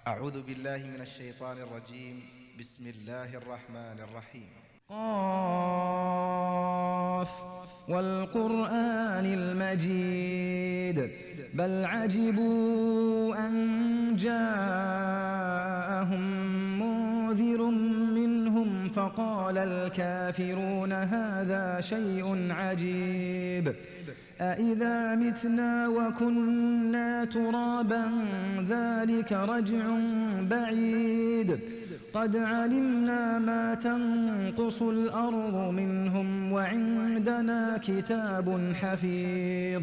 أعوذ بالله من الشيطان الرجيم. بسم الله الرحمن الرحيم. قاف والقرآن المجيد بل عجبوا أن جاءهم منذر منهم فقال الكافرون هذا شيء عجيب أإذا متنا وكنا ترابا ذلك رجع بعيد قد علمنا ما تنقص الأرض منهم وعندنا كتاب حفيظ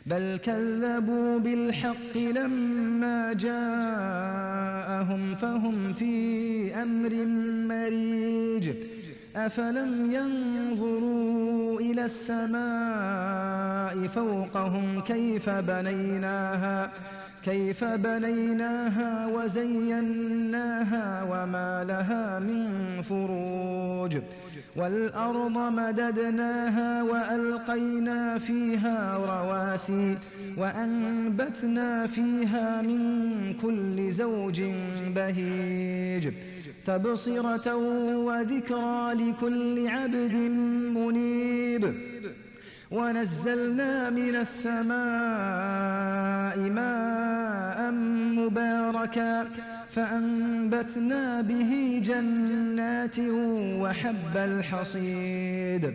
بل كذبوا بالحق لما جاءهم فهم في أمر مريج أفلم ينظروا إلى السماء فوقهم كيف بنيناها وزيناها وما لها من فروج والأرض مددناها وألقينا فيها رواسي وأنبتنا فيها من كل زوج بهيج تبصرة وذكرى لكل عبد منيب ونزلنا من السماء ماء مباركا فأنبتنا به جنات وحب الحصيد